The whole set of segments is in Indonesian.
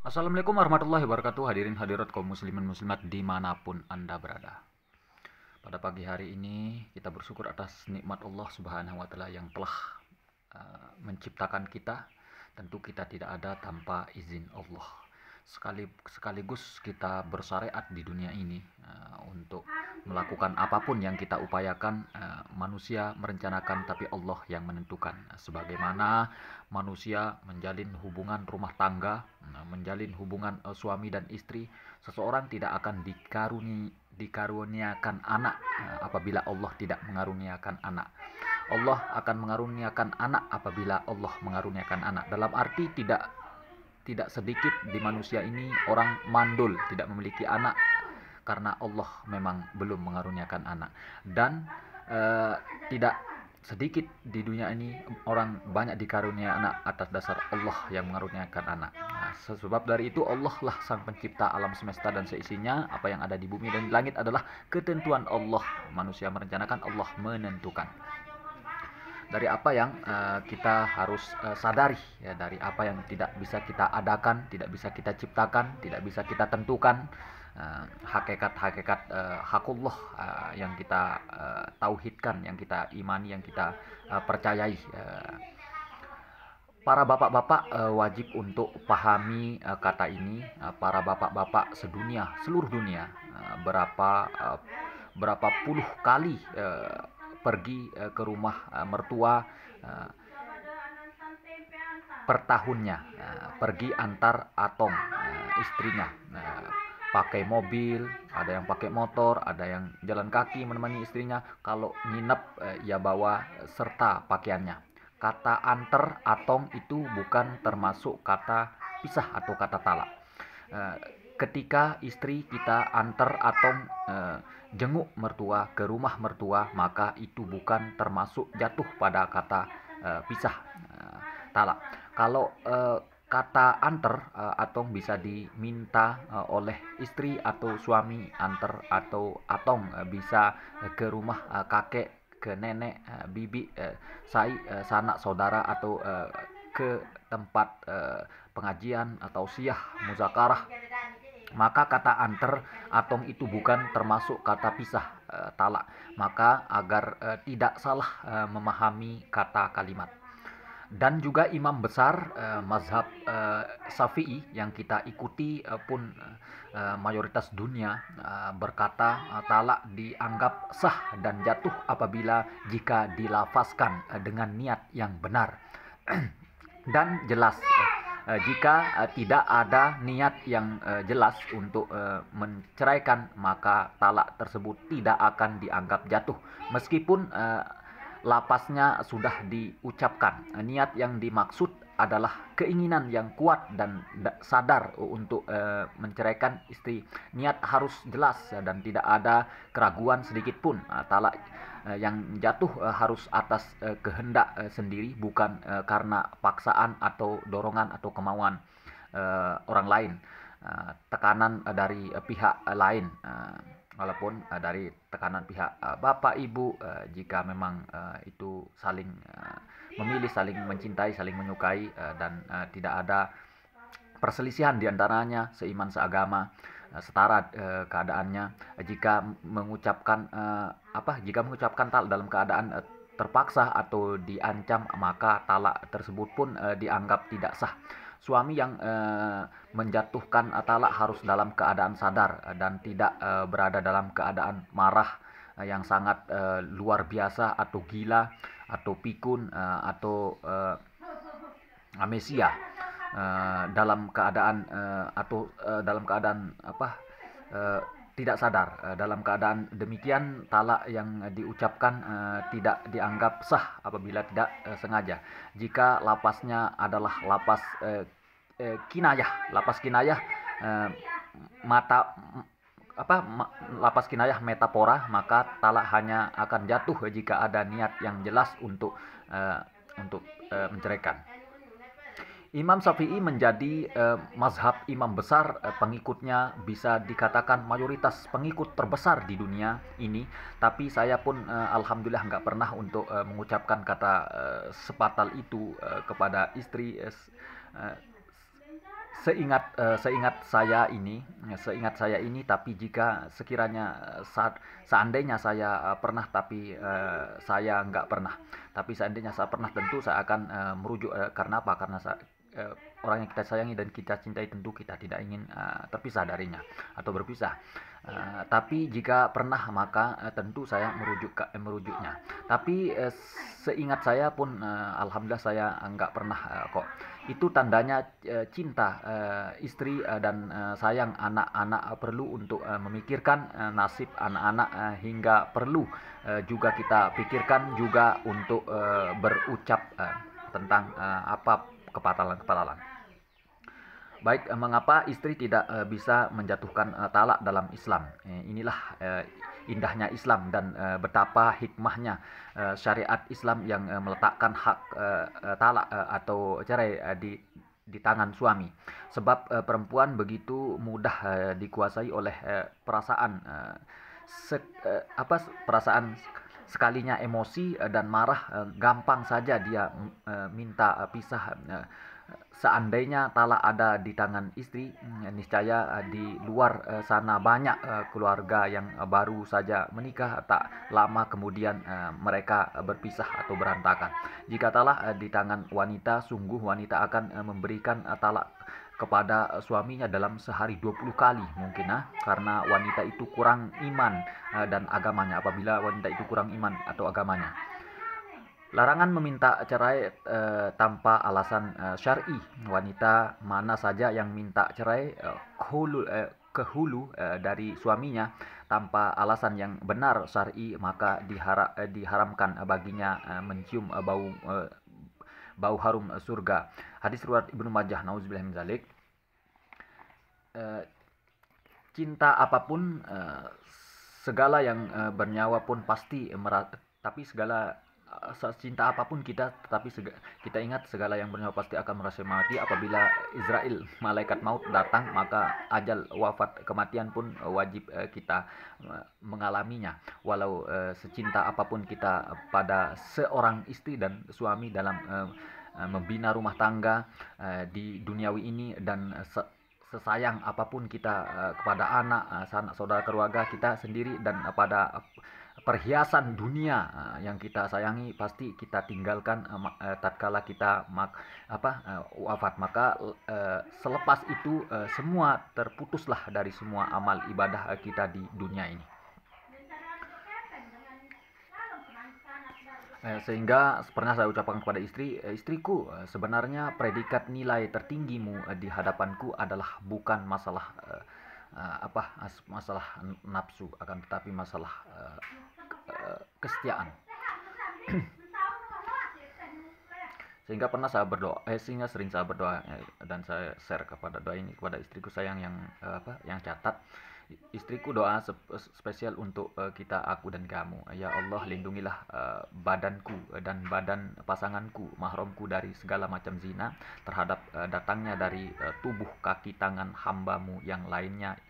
Assalamualaikum warahmatullahi wabarakatuh. Hadirin hadirat kaum muslimin muslimat dimanapun Anda berada. Pada pagi hari ini kita bersyukur atas nikmat Allah Subhanahu wa taala yang telah menciptakan kita. Tentu kita tidak ada tanpa izin Allah. Sekaligus kita bersyariat di dunia ini untuk melakukan apapun yang kita upayakan. Manusia merencanakan tapi Allah yang menentukan. Sebagaimana manusia menjalin hubungan rumah tangga, menjalin hubungan suami dan istri, seseorang tidak akan dikaruniakan anak apabila Allah tidak mengaruniakan anak. Allah akan mengaruniakan anak apabila Allah mengaruniakan anak. Dalam arti tidak sedikit di manusia ini orang mandul tidak memiliki anak karena Allah memang belum mengaruniakan anak. Dan tidak sedikit di dunia ini orang banyak dikarunia anak atas dasar Allah yang mengaruniakan anak. Sebab dari itu Allah lah sang pencipta alam semesta dan seisinya. Apa yang ada di bumi dan di langit adalah ketentuan Allah. Manusia merencanakan, Allah menentukan. Dari apa yang kita harus sadari, ya, dari apa yang tidak bisa kita adakan, tidak bisa kita ciptakan, tidak bisa kita tentukan, hakikat-hakikat hakullah yang kita tauhidkan, yang kita imani, yang kita percayai. Para bapak-bapak wajib untuk pahami kata ini. Para bapak-bapak sedunia, seluruh dunia, berapa puluh kali pergi ke rumah mertua per tahunnya, pergi antar atong istrinya, pakai mobil, ada yang pakai motor, ada yang jalan kaki menemani istrinya. Kalau nginep ya bawa serta pakaiannya. Kata antar atong itu bukan termasuk kata pisah atau kata talak. Ketika istri kita antar atong jenguk mertua ke rumah mertua, maka itu bukan termasuk jatuh pada kata pisah, talak. Kalau kata antar atong bisa diminta oleh istri atau suami. Antar atau atong bisa ke rumah kakek, ke nenek, bibi, sanak saudara, atau ke tempat pengajian atau siyah muzakarah. Maka kata antar atong itu bukan termasuk kata pisah, talak. Maka agar tidak salah memahami kata kalimat. Dan juga imam besar mazhab Syafi'i yang kita ikuti pun mayoritas dunia berkata talak dianggap sah dan jatuh apabila jika dilafazkan dengan niat yang benar dan jelas. Jika tidak ada niat yang jelas untuk menceraikan, maka talak tersebut tidak akan dianggap jatuh meskipun lapasnya sudah diucapkan. Niat yang dimaksud adalah keinginan yang kuat dan sadar untuk menceraikan istri. Niat harus jelas dan tidak ada keraguan sedikit pun. Talak yang jatuh harus atas kehendak sendiri, bukan karena paksaan atau dorongan atau kemauan orang lain, tekanan dari pihak lain. Walaupun dari tekanan pihak bapak ibu, jika memang itu saling memilih, saling mencintai, saling menyukai, dan tidak ada perselisihan diantaranya, seiman seagama, setara keadaannya. Jika mengucapkan talak dalam keadaan terpaksa atau diancam, maka talak tersebut pun dianggap tidak sah. Suami yang menjatuhkan talak harus dalam keadaan sadar dan tidak berada dalam keadaan marah yang sangat luar biasa, atau gila, atau pikun, atau amnesia, dalam keadaan tidak sadar. Dalam keadaan demikian, talak yang diucapkan tidak dianggap sah apabila tidak sengaja. Jika lapasnya adalah lapas kinayah, mata lapas kinayah metafora, maka talak hanya akan jatuh jika ada niat yang jelas untuk menceraikan. Imam Syafi'i menjadi mazhab imam besar, pengikutnya bisa dikatakan mayoritas pengikut terbesar di dunia ini. Tapi saya pun alhamdulillah nggak pernah untuk mengucapkan kata sepatal itu kepada istri seingat saya ini, tapi jika sekiranya seandainya saya pernah, tapi saya nggak pernah. Tapi seandainya saya pernah, tentu saya akan merujuk, karena apa? Karena orang yang kita sayangi dan kita cintai, tentu kita tidak ingin terpisah darinya atau berpisah. Tapi jika pernah, maka tentu saya merujuknya. Tapi seingat saya pun, alhamdulillah saya nggak pernah kok. Itu tandanya cinta istri dan sayang anak-anak, perlu untuk memikirkan nasib anak-anak, hingga perlu juga kita pikirkan juga untuk berucap tentang apa kepatalan-kepatalan. Baik, mengapa istri tidak bisa menjatuhkan talak dalam Islam? Inilah indahnya Islam, dan betapa hikmahnya syariat Islam yang meletakkan hak talak atau cerai di tangan suami. Sebab perempuan begitu mudah dikuasai oleh perasaan, perasaan sekalinya emosi dan marah, gampang saja dia minta pisah. Seandainya talak ada di tangan istri, niscaya di luar sana banyak keluarga yang baru saja menikah, tak lama kemudian mereka berpisah atau berantakan. Jika talak di tangan wanita, sungguh wanita akan memberikan talak kepada suaminya dalam sehari 20 kali mungkin, karena wanita itu kurang iman dan agamanya. Apabila wanita itu kurang iman atau agamanya, larangan meminta cerai tanpa alasan syar'i. Wanita mana saja yang minta cerai ke hulu dari suaminya tanpa alasan yang benar syar'i, maka diharamkan baginya mencium bau harum surga. Hadis riwayat Ibnu Majah. Nauzubillah min dzalik. Cinta apapun, segala yang bernyawa pun pasti tapi segala cinta apapun kita ingat, segala yang bernyawa pasti akan merasa mati. Apabila Israel, malaikat maut, datang, maka ajal, wafat, kematian pun wajib kita mengalaminya. Walau secinta apapun kita pada seorang istri dan suami dalam membina rumah tangga di duniawi ini, dan sesayang apapun kita kepada anak, sanak saudara, keluarga kita sendiri, dan pada perhiasan dunia yang kita sayangi, pasti kita tinggalkan tatkala kita wafat. Maka selepas itu semua terputuslah dari semua amal ibadah kita di dunia ini. Sehingga pernah saya ucapkan kepada istriku, sebenarnya predikat nilai tertinggimu di hadapanku adalah bukan masalah masalah nafsu, akan tetapi masalah kesetiaan. Sehingga sering saya berdoa, dan saya share kepada doa ini kepada istriku sayang yang catat. Istriku doa spesial untuk kita, aku dan kamu. Ya Allah, lindungilah badanku dan badan pasanganku, mahramku, dari segala macam zina terhadap datangnya dari tubuh, kaki, tangan hambamu yang lainnya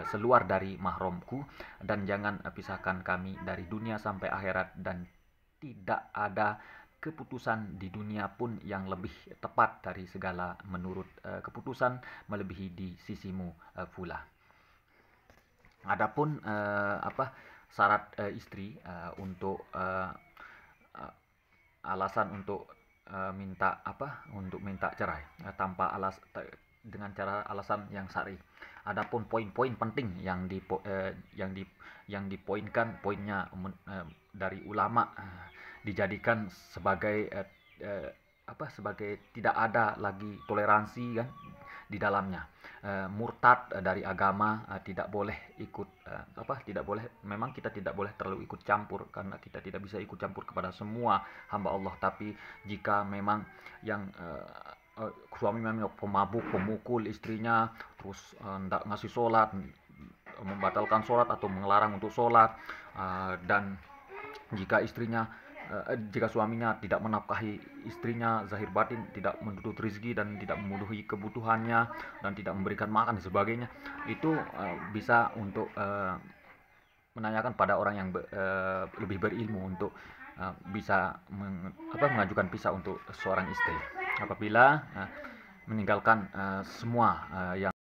seluar dari mahramku, dan jangan pisahkan kami dari dunia sampai akhirat, dan tidak ada keputusan di dunia pun yang lebih tepat dari segala menurut keputusan melebihi di sisimu pula. Adapun syarat istri untuk alasan untuk minta cerai dengan cara alasan yang syar'i. Adapun poin-poin penting yang dipoinkan, poinnya dari ulama, dijadikan sebagai sebagai tidak ada lagi toleransi kan di dalamnya. Murtad dari agama tidak boleh ikut memang kita tidak boleh terlalu ikut campur, karena kita tidak bisa ikut campur kepada semua hamba Allah. Tapi jika memang yang suami memang pemabuk, pemukul istrinya, terus tidak ngasih sholat, membatalkan sholat atau melarang untuk sholat, dan jika suaminya tidak menafkahi istrinya zahir batin, tidak menuntut rezeki dan tidak memenuhi kebutuhannya, dan tidak memberikan makan dan sebagainya, itu bisa untuk menanyakan pada orang yang lebih berilmu untuk bisa mengajukan pisah untuk seorang istri. Apabila meninggalkan semua yang